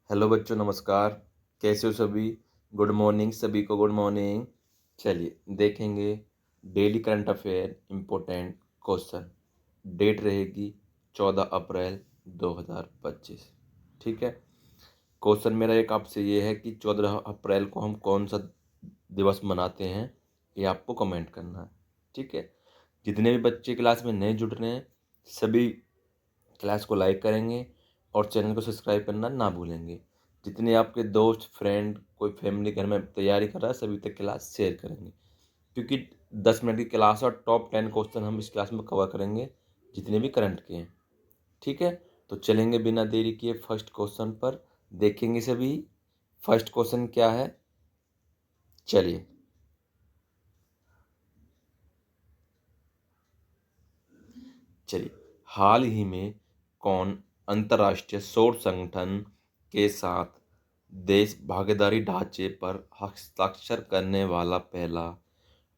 Hello बच्चों, नमस्कार। कैसे हो सभी? गुड मॉर्निंग, सभी को गुड मॉर्निंग। चलिए देखेंगे daily current affair important question. Date रहेगी 14 अप्रैल 2025। ठीक है। क्वेश्चन मेरा एक आपसे ये है कि 14 अप्रैल को हम कौन सा दिवस मनाते हैं, ये आपको कमेंट करना है। ठीक है। जितने भी बच्चे क्लास में नए जुड़ रहे हैं, सभी क्लास को लाइक करेंगे और चैनल को सब्सक्राइब करना ना भूलेंगे। जितने आपके दोस्त, फ्रेंड, कोई फैमिली घर में तैयारी कर रहा है, सभी तक क्लास शेयर करेंगे, क्योंकि 10 मिनट की क्लास और टॉप 10 क्वेश्चन हम इस क्लास में कवर करेंगे, जितने भी करंट के हैं। ठीक है। तो चलेंगे बिना देरी किए फर्स्ट क्वेश्चन पर। देखेंगे सभी फर्स्ट क्वेश्चन क्या है। चलिए, हाल ही में कौन अंतर्राष्ट्रीय सौर संगठन के साथ देश भागीदारी ढांचे पर हस्ताक्षर करने वाला पहला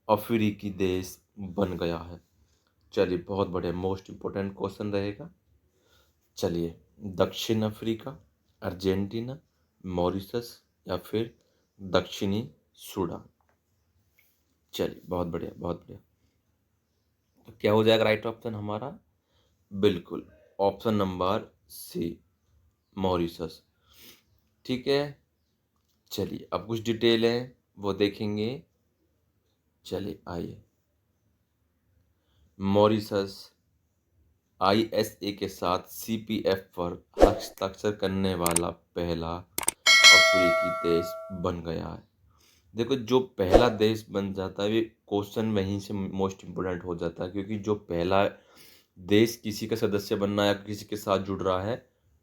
अफ्रीकी देश बन गया है? चलिए, बहुत बढ़िया, मोस्ट इम्पोर्टेंट क्वेश्चन रहेगा। चलिए, दक्षिण अफ्रीका, अर्जेंटीना, मॉरिशस या फिर दक्षिणी सूडान। चलिए, बहुत बढ़िया, बहुत बढ़िया। तो क्या हो जाएगा राइट ऑप्शन हमारा? बिल्कुल, ऑप्शन नंबर सी, मॉरिशस। ठीक है। चलिए, अब कुछ डिटेल है वो देखेंगे। चलिए आइए। मॉरिशस आईएसए के साथ सीपीएफ पर हस्ताक्षर करने वाला पहला अफ्रीकी देश बन गया है। देखो, जो पहला देश बन जाता है, ये क्वेश्चन वहीं से मोस्ट इम्पोर्टेंट हो जाता है, क्योंकि जो पहला देश किसी का सदस्य बनना या किसी के साथ जुड़ रहा है,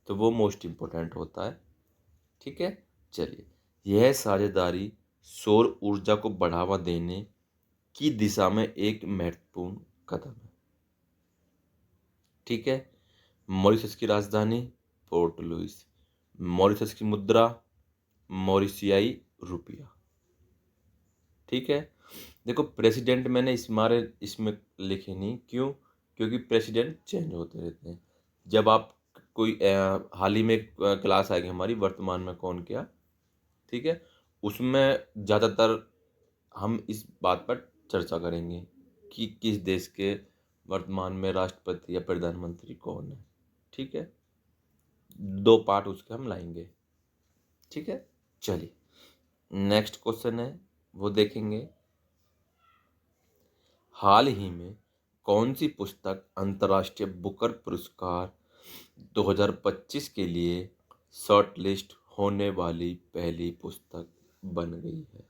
तो वो मोस्ट इम्पोर्टेंट होता है। ठीक है। चलिए, यह साझेदारी सौर ऊर्जा को बढ़ावा देने की दिशा में एक महत्वपूर्ण कदम है। ठीक है। मॉरिशस की राजधानी पोर्ट लुइस। मॉरिशस की मुद्रा मॉरिशियाई रुपया। ठीक है। देखो, प्रेसिडेंट मैंने इसमें लिखे नहीं, क्यों? क्योंकि प्रेसिडेंट चेंज होते रहते हैं। जब आप कोई हाल ही में क्लास आएगी हमारी, वर्तमान में कौन क्या। ठीक है। उसमें ज़्यादातर हम इस बात पर चर्चा करेंगे कि किस देश के वर्तमान में राष्ट्रपति या प्रधानमंत्री कौन है। ठीक है। 2 पार्ट उसके हम लाएंगे। ठीक है। चलिए, नेक्स्ट क्वेश्चन है वो देखेंगे। हाल ही में कौन सी पुस्तक अंतर्राष्ट्रीय बुकर पुरस्कार 2025 के लिए शॉर्टलिस्ट होने वाली पहली पुस्तक बन गई है?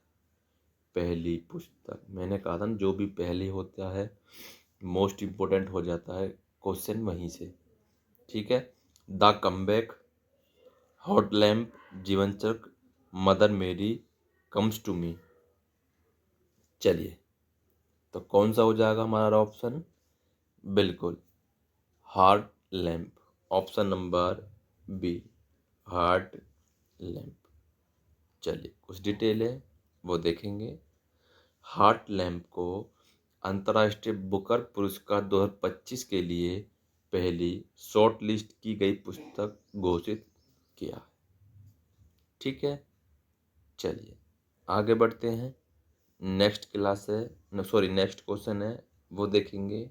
पहली पुस्तक, मैंने कहा था ना, जो भी पहले होता है मोस्ट इम्पोर्टेंट हो जाता है क्वेश्चन वहीं से। ठीक है। द कमबैक, हॉट लैम्प, जीवन चक्र, मदर मेरी कम्स टू मी। चलिए, तो कौन सा हो जाएगा हमारा ऑप्शन? बिल्कुल, heart lamp, option number B, heart lamp. चलिए, कुछ डिटेल है वो देखेंगे। हार्ट लैम्प को अंतर्राष्ट्रीय बुकर पुरस्कार 2025 के लिए पहली शॉर्ट लिस्ट की गई पुस्तक घोषित किया है। ठीक है। चलिए, आगे बढ़ते हैं। नेक्स्ट क्लास है, सॉरी, नेक्स्ट क्वेश्चन है वो देखेंगे।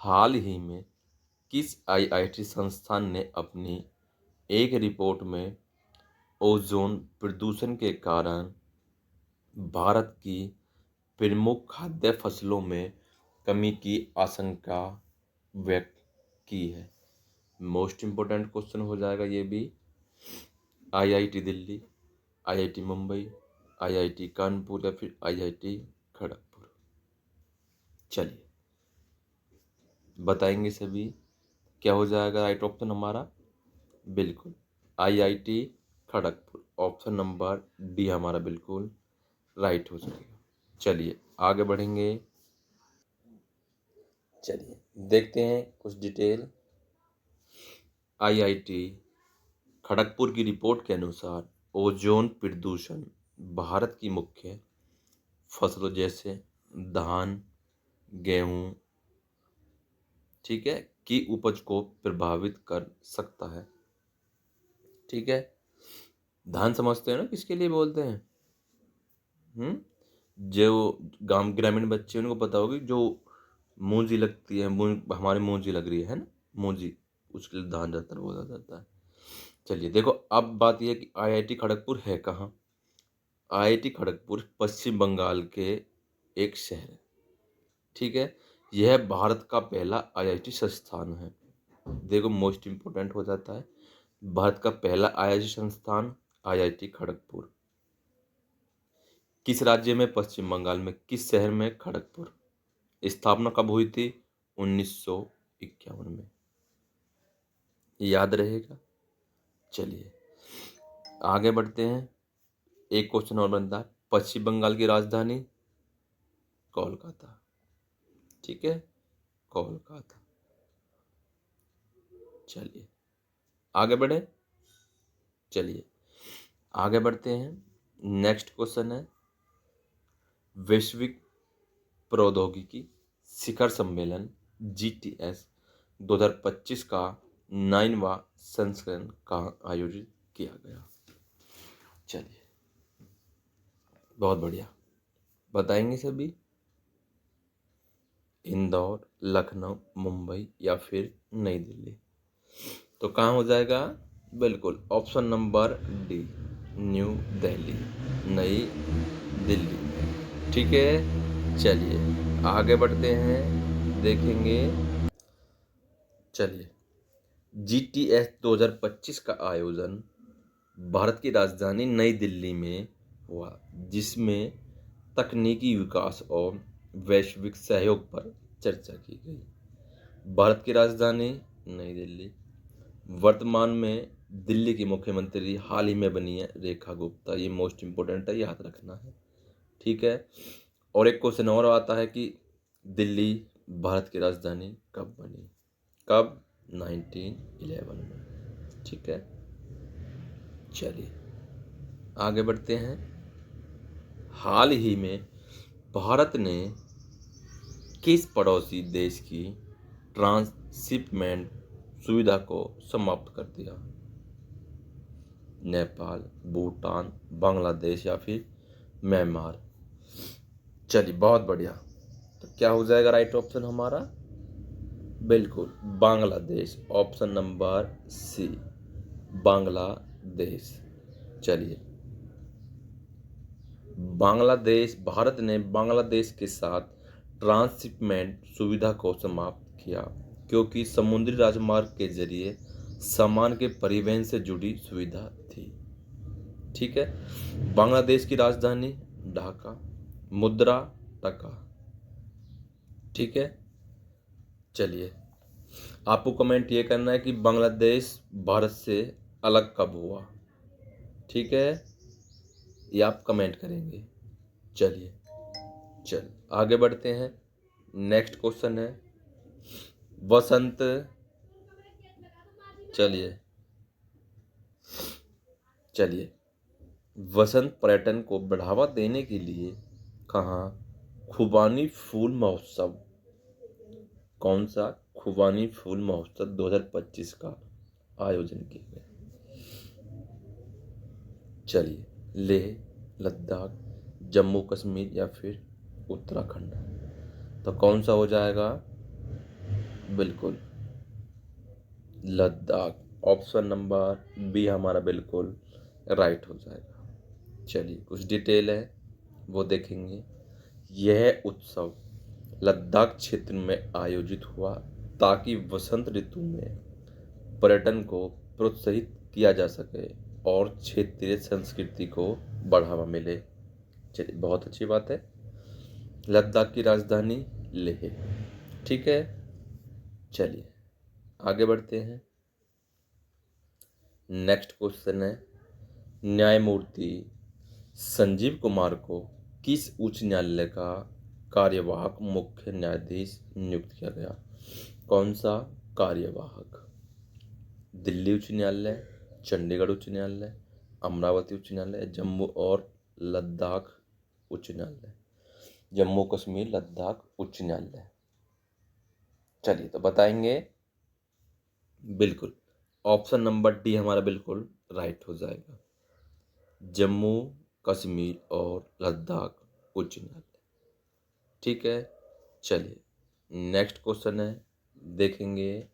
हाल ही में किस आईआईटी संस्थान ने अपनी एक रिपोर्ट में ओजोन प्रदूषण के कारण भारत की प्रमुख खाद्य फसलों में कमी की आशंका व्यक्त की है? मोस्ट इम्पोर्टेंट क्वेश्चन हो जाएगा ये भी। IIT Delhi, IIT Mumbai, IIT Kanpur या फिर आईआईटी खड़गपुर। चलिए, बताएंगे सभी क्या हो जाएगा राइट ऑप्शन हमारा? बिल्कुल, IIT Kharagpur, option number D हमारा बिल्कुल राइट हो जाएगा। चलिए, आगे बढ़ेंगे। चलिए, देखते हैं कुछ डिटेल। आईआईटी खड़गपुर की रिपोर्ट के अनुसार ओजोन प्रदूषण भारत की मुख्य फसलों जैसे धान, गेहूं, ठीक है, की उपज को प्रभावित कर सकता है। ठीक है। धान समझते हो ना किसके लिए बोलते हैं? जो ग्रामीण बच्चे उनको पता होगी, जो मूंजी लगती है, हमारी मूंजी लग रही है ना, मूंजी, उसके लिए धान ज्यादातर बोला जाता है। चलिए देखो, अब बात यह है कि आईआईटी खड़गपुर है कहाँ। आईआईटी खड़गपुर पश्चिम बंगाल के एक शहर है। ठीक है। यह भारत का पहला आईआईटी संस्थान है। देखो मोस्ट इम्पोर्टेंट हो जाता है, भारत का पहला आईआईटी संस्थान आईआईटी खड़गपुर। किस राज्य में? पश्चिम बंगाल में। किस शहर में? खड़गपुर। स्थापना कब हुई थी? 1951 में। याद रहेगा। चलिए आगे बढ़ते हैं। एक क्वेश्चन और बनता है, पश्चिम बंगाल की राजधानी? कोलकाता। ठीक है, कोलकाता। चलिए आगे बढ़े। चलिए आगे बढ़ते हैं। नेक्स्ट क्वेश्चन है, वैश्विक प्रौद्योगिकी शिखर सम्मेलन GTS 2025 का 9वां संस्करण कहाँ आयोजित किया गया? चलिए बहुत बढ़िया, बताएंगे सभी। इंदौर, लखनऊ, मुंबई या फिर नई दिल्ली? तो कहाँ हो जाएगा? बिल्कुल option number D, new Delhi, नई दिल्ली। ठीक है। चलिए आगे बढ़ते हैं, देखेंगे। चलिए GTS 2025 का आयोजन भारत की राजधानी नई दिल्ली में हुआ, जिसमें तकनीकी विकास और वैश्विक सहयोग पर चर्चा की गई। भारत की राजधानी नई दिल्ली। वर्तमान में दिल्ली की मुख्यमंत्री हाल ही में बनी है रेखा गुप्ता। ये मोस्ट इम्पोर्टेंट है, याद रखना है। ठीक है। और एक क्वेश्चन और आता है कि दिल्ली भारत की राजधानी कब बनी? कब? 1911 में। ठीक है। चलिए आगे बढ़ते हैं। हाल ही में भारत ने किस पड़ोसी देश की ट्रांसशिपमेंट सुविधा को समाप्त कर दिया? नेपाल, भूटान, बांग्लादेश या फिर म्यांमार? चलिए बहुत बढ़िया। तो क्या हो जाएगा राइट ऑप्शन हमारा? बिल्कुल Bangladesh, option number C, Bangladesh. चलिए बांग्लादेश, भारत ने बांग्लादेश के साथ ट्रांसशिपमेंट सुविधा को समाप्त किया क्योंकि समुद्री राजमार्ग के जरिए सामान के परिवहन से जुड़ी सुविधा थी। ठीक है। बांग्लादेश की राजधानी ढाका, मुद्रा टका। ठीक है। चलिए आपको कमेंट ये करना है कि बांग्लादेश भारत से अलग कब हुआ? ठीक है, ये आप कमेंट करेंगे। चलिए चल आगे बढ़ते हैं। नेक्स्ट क्वेश्चन है वसंत। चलिए चलिए वसंत पर्यटन को बढ़ावा देने के लिए कहाँ खुबानी फूल महोत्सव, कौन सा खुबानी फूल महोत्सव 2025 का आयोजन किया गया? चलिए लेह, लद्दाख, जम्मू कश्मीर या फिर उत्तराखंड? तो कौन सा हो जाएगा? बिल्कुल लद्दाख, ऑप्शन नंबर बी हमारा बिल्कुल राइट हो जाएगा। चलिए कुछ डिटेल है वो देखेंगे। यह उत्सव लद्दाख क्षेत्र में आयोजित हुआ ताकि वसंत ऋतु में पर्यटन को प्रोत्साहित किया जा सके और क्षेत्रीय संस्कृति को बढ़ावा मिले। चलिए बहुत अच्छी बात है। लद्दाख की राजधानी लेह। ठीक है। चलिए आगे बढ़ते हैं। नेक्स्ट क्वेश्चन है न्यायमूर्ति संजीव कुमार को किस उच्च न्यायालय का कार्यवाहक मुख्य न्यायाधीश नियुक्त किया गया? कौन सा कार्यवाहक? दिल्ली उच्च न्यायालय, चंडीगढ़ उच्च न्यायालय, अमरावती उच्च न्यायालय, जम्मू और लद्दाख उच्च न्यायालय? जम्मू कश्मीर लद्दाख उच्च न्यायालय। चलिए तो बताएंगे। बिल्कुल ऑप्शन नंबर डी हमारा बिल्कुल राइट हो जाएगा, जम्मू कश्मीर और लद्दाख उच्च न्यायालय। ठीक है, चलिए नेक्स्ट क्वेश्चन है, देखेंगे।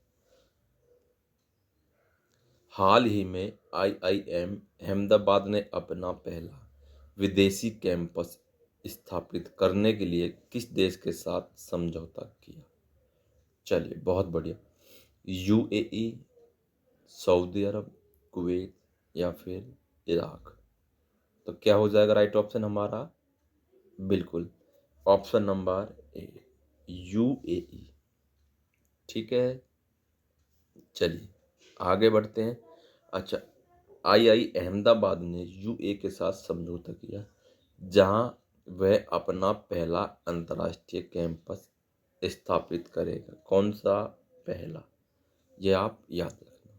हाल ही में आईआईएम अहमदाबाद ने अपना पहला विदेशी कैंपस स्थापित करने के लिए किस देश के साथ समझौता किया? चलिए बहुत बढ़िया, यूएई, सऊदी अरब, कुवैत या फिर इराक। तो क्या हो जाएगा राइट ऑप्शन हमारा? बिल्कुल ऑप्शन नंबर ए, यूएई। ठीक है, चलिए आगे बढ़ते हैं। अच्छा, आई अहमदाबाद ने यूए के साथ समझौता किया, जहां वह अपना पहला अंतर्राष्ट्रीय कैंपस स्थापित करेगा। कौन सा पहला, ये आप याद रखना।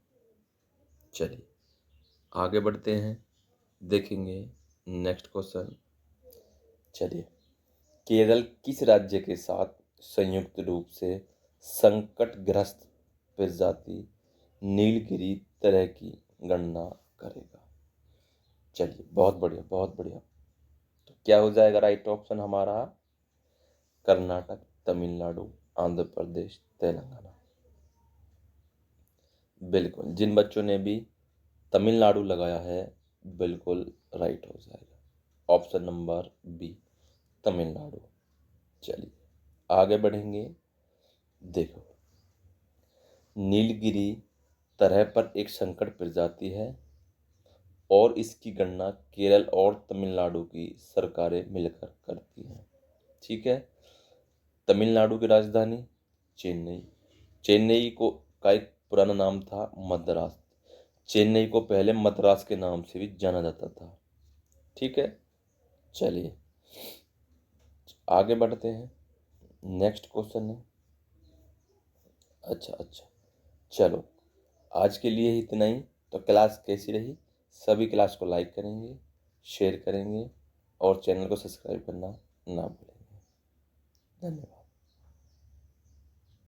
चलिए आगे बढ़ते हैं, देखेंगे नेक्स्ट क्वेश्चन। चलिए, केरल किस राज्य के साथ संयुक्त रूप से संकटग्रस्त प्रजाति नीलगिरी तरह की गणना करेगा? चलिए बहुत बढ़िया, बहुत बढ़िया। तो क्या हो जाएगा राइट ऑप्शन हमारा? कर्नाटक, तमिलनाडु, आंध्र प्रदेश, तेलंगाना। बिल्कुल, जिन बच्चों ने भी तमिलनाडु लगाया है बिल्कुल राइट हो जाएगा, ऑप्शन नंबर बी, तमिलनाडु। चलिए आगे बढ़ेंगे। देखो, नीलगिरी तरह पर एक संकट प्रजाति है और इसकी गणना केरल और तमिलनाडु की सरकारें मिलकर करती हैं। ठीक है, तमिलनाडु की राजधानी चेन्नई, चेन्नई को का एक पुराना नाम था मद्रास, चेन्नई को पहले मद्रास के नाम से भी जाना जाता था। ठीक है, चलिए आगे बढ़ते हैं, नेक्स्ट क्वेश्चन है। अच्छा, चलो आज के लिए इतना ही। तो क्लास कैसी रही? सभी क्लास को लाइक करेंगे, शेयर करेंगे और चैनल को सब्सक्राइब करना ना भूलेंगे। धन्यवाद।